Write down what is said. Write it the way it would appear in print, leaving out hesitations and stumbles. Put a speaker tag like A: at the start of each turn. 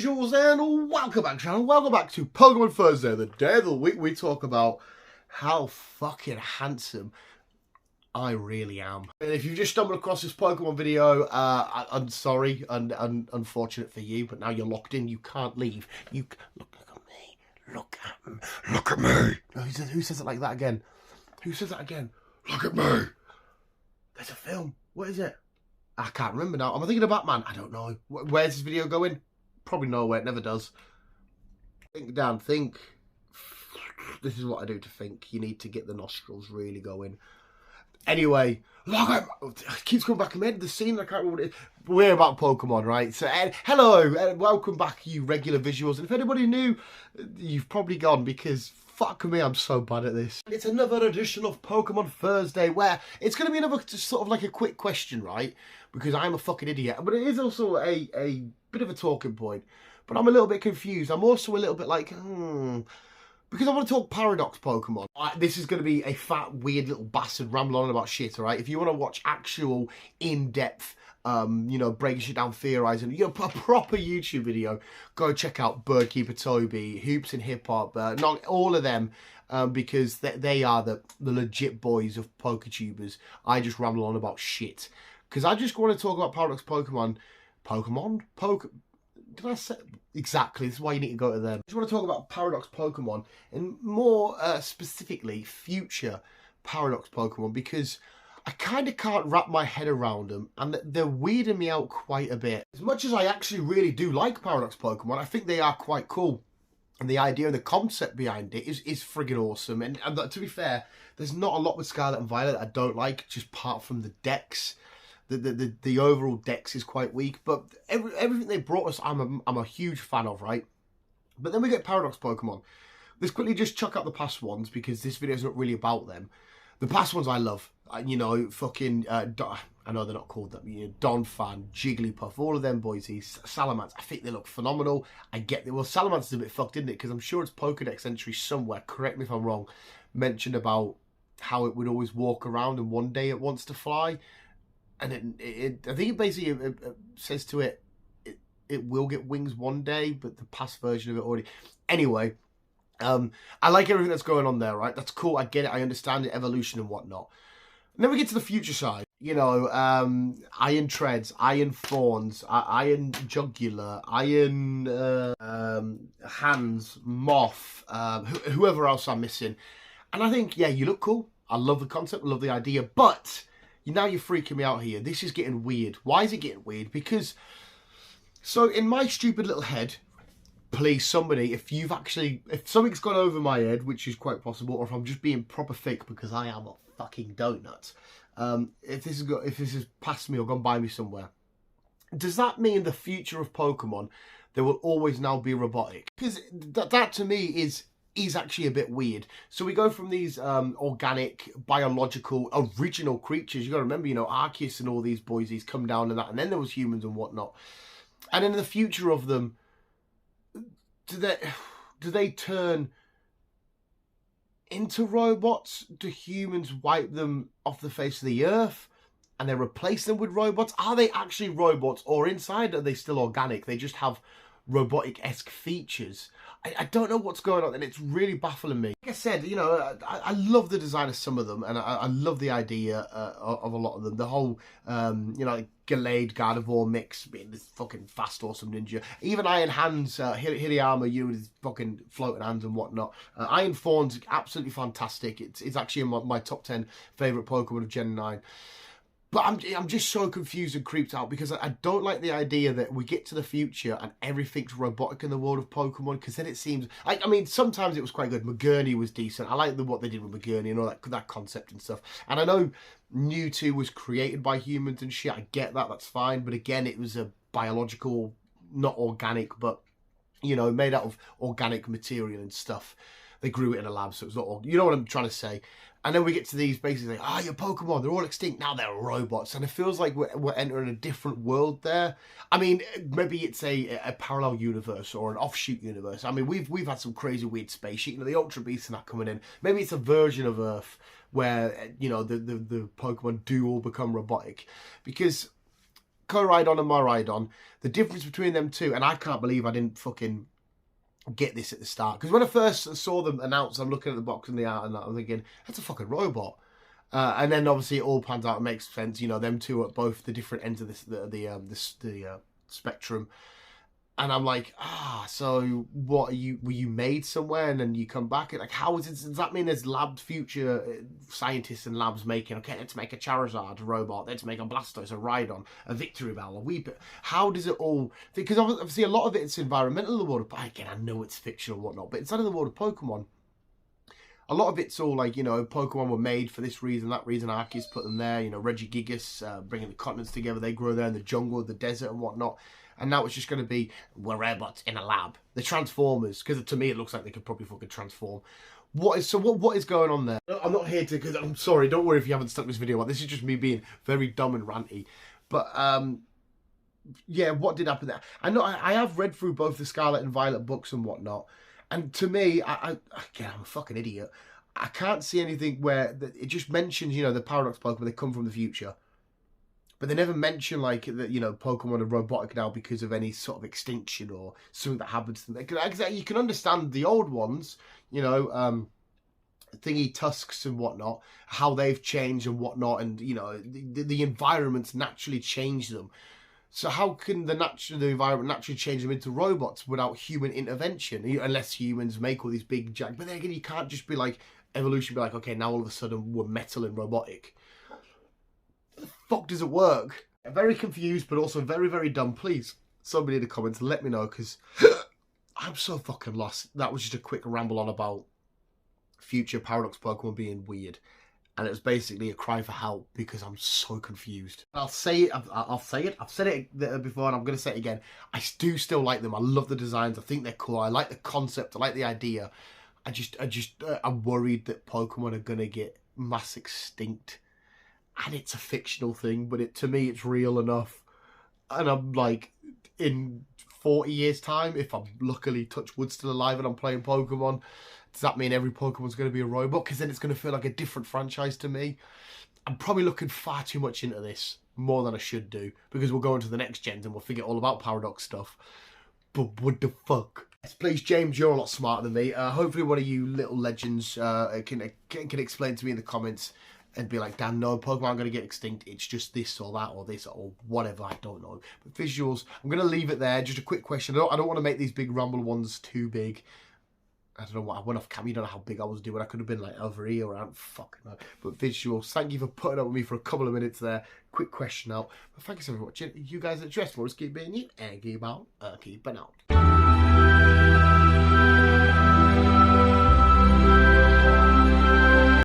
A: visuals and welcome back channel, welcome back to Pokemon Thursday, the day of the week we talk about how fucking handsome I really am. And if you've just stumbled across this Pokemon video, I'm sorry and unfortunate for you, but now you're locked in, you can't leave. You look at me, look at me. No, who says it like that again? Who says that again? Look at me. There's a film. What is it? I can't remember now. Am I thinking of Batman? I don't know. Where's this video going? Probably nowhere. It never does. Think, Dan. Think. This is what I do to think. You need to get the nostrils really going. Anyway, look, it keeps coming back in my head. The scene, I can't remember what it is. We're about Pokemon, right? So, hello, welcome back, you regular visuals. And if anybody new, you've probably gone because fuck me, I'm so bad at this. It's another edition of Pokemon Thursday where it's going to be another sort of like a quick question, right? Because I'm a fucking idiot. But it is also a bit of a talking point. But I'm a little bit confused. I'm also a little bit like, because I want to talk Paradox Pokemon. This is going to be a fat, weird little bastard rambling on about shit, alright? If you want to watch actual, in-depth, you know, breaking shit down, theorising, you know, a proper YouTube video, go check out Birdkeeper Toby, Hoops and Hip Hop, not all of them, because they are the legit boys of PokeTubers. I just ramble on about shit. Because I just want to talk about Paradox Pokemon. Did I say? Exactly, this is why you need to go to them. I just want to talk about Paradox Pokemon, and more specifically, future Paradox Pokemon, because I kind of can't wrap my head around them, and they're weirding me out quite a bit. As much as I actually really do like Paradox Pokemon, I think they are quite cool. And the idea and the concept behind it is friggin' awesome. And to be fair, there's not a lot with Scarlet and Violet that I don't like, just apart from the decks. The overall dex is quite weak, but everything they brought us, I'm a huge fan of, right? But then we get Paradox Pokemon. Let's quickly just chuck out the past ones, because this video is not really about them. The past ones I love. You know, fucking, I know they're not called that, you know, Donphan, Jigglypuff, all of them boys, these Salamence, I think they look phenomenal. I get that, well, Salamence is a bit fucked, isn't it? Because I'm sure it's Pokedex entry somewhere, correct me if I'm wrong, mentioned about how it would always walk around and one day it wants to fly. And I think it basically says to it will get wings one day, but the past version of it already. Anyway, I like everything that's going on there, right? That's cool. I get it. I understand it, evolution and whatnot. And then we get to the future side. You know, Iron Treads, Iron Thorns, Iron Jugular, Iron Hands, Moth, whoever else I'm missing. And I think, yeah, you look cool. I love the concept. I love the idea. But now you're freaking me out here. This is getting weird. Why is it getting weird? Because, so in my stupid little head, please somebody, if something's gone over my head, which is quite possible, or if I'm just being proper fake because I am a fucking donut, if this has passed me or gone by me somewhere, does that mean the future of Pokemon, there will always now be robotic? Because that to me is actually a bit weird. So we go from these organic, biological, original creatures. You got to remember, you know, Arceus and all these boys, he's come down and that, and then there was humans and whatnot. And in the future of them, do they turn into robots? Do humans wipe them off the face of the earth and they replace them with robots? Are they actually robots, or inside are they still organic? They just have robotic-esque features. I don't know what's going on, and it's really baffling me. Like I said, you know, I love the design of some of them, and I love the idea of a lot of them. The whole, you know, like Gallade Gardevoir mix, being this fucking fast, awesome ninja. Even Iron Hands, Hirayama, you with his fucking floating hands and whatnot. Iron Thorns, absolutely fantastic. It's actually in my top 10 favourite Pokemon of Gen 9. But I'm just so confused and creeped out, because I don't like the idea that we get to the future and everything's robotic in the world of Pokemon, because then it seems... I mean, sometimes it was quite good. Magourney was decent. I like what they did with Magourney and all that concept and stuff. And I know Mewtwo was created by humans and shit. I get that. That's fine. But again, it was a biological, not organic, but, you know, made out of organic material and stuff. They grew it in a lab, so it's not... You know what I'm trying to say? And then we get to these basically, your Pokemon, they're all extinct, now they're robots. And it feels like we're entering a different world there. I mean, maybe it's a parallel universe or an offshoot universe. I mean, we've had some crazy weird space shit, you know, the Ultra Beasts and that coming in. Maybe it's a version of Earth where, you know, the Pokemon do all become robotic. Because Koraidon and Miraidon, the difference between them two, and I can't believe I didn't fucking get this at the start. Because when I first saw them announced, I'm looking at the box and the art and that, I'm thinking, that's a fucking robot. And then obviously it all pans out and makes sense. You know, them two at both the different ends of the spectrum. And I'm like, so what were you made somewhere and then you come back? And like, how is it? Does that mean there's future scientists and labs making, okay, let's make a Charizard robot, let's make a Blastoise, a Rhydon, a Victreebel, a Weepit. How does it all? Because obviously a lot of it's environmental in the world of, again, I know it's fiction and whatnot, but inside of the world of Pokemon, a lot of it's all like, you know, Pokemon were made for this reason, that reason. Arceus put them there. You know, Regigigas, bringing the continents together. They grow there in the jungle, the desert, and whatnot. And now it's just going to be, we're robots in a lab. The Transformers, because to me it looks like they could probably fucking transform. What is going on there? I'm not here to, because I'm sorry, don't worry if you haven't stuck this video out. This is just me being very dumb and ranty. But yeah, what did happen there? I know I have read through both the Scarlet and Violet books and whatnot. And to me, again, I'm a fucking idiot. I can't see anything where it just mentions, you know, the Paradox Pokemon, they come from the future. But they never mention, like, that, you know, Pokemon are robotic now because of any sort of extinction or something that happens to them. You can understand the old ones, you know, thingy tusks and whatnot, how they've changed and whatnot. And, you know, the environments naturally change them. So how can the environment naturally change them into robots without human intervention? Unless humans make all these big But then again, you can't just be like, evolution be like, okay, now all of a sudden we're metal and robotic. How the fuck does it work? I'm very confused, but also very, very dumb. Please, somebody in the comments, let me know, because I'm so fucking lost. That was just a quick ramble on about future Paradox Pokemon being weird. And it was basically a cry for help because I'm so confused. I'll say it. I'll say it. I've said it before and I'm going to say it again. I do still like them. I love the designs. I think they're cool. I like the concept. I like the idea. I'm worried that Pokemon are going to get mass extinct. And it's a fictional thing, but to me, it's real enough. And I'm like, in 40 years' time, if I'm luckily, touch wood, still alive and I'm playing Pokemon, does that mean every Pokemon's going to be a robot? Because then it's going to feel like a different franchise to me. I'm probably looking far too much into this, more than I should do, because we'll go into the next gens and we'll forget all about Paradox stuff. But what the fuck? Yes, please, James, you're a lot smarter than me. Hopefully one of you little legends can explain to me in the comments and be like, damn, no, Pokemon are going to get extinct. It's just this or that or this or whatever. I don't know. But visuals, I'm going to leave it there. Just a quick question. I don't want to make these big rumble ones too big. I don't know what I went off camera. You don't know how big I was doing. I could have been like over here or out. Fucking hell. But visuals, thank you for putting up with me for a couple of minutes there. Quick question out. But thank you so much for watching. You guys are dressed for us. Keep being you and keep out. Keep out.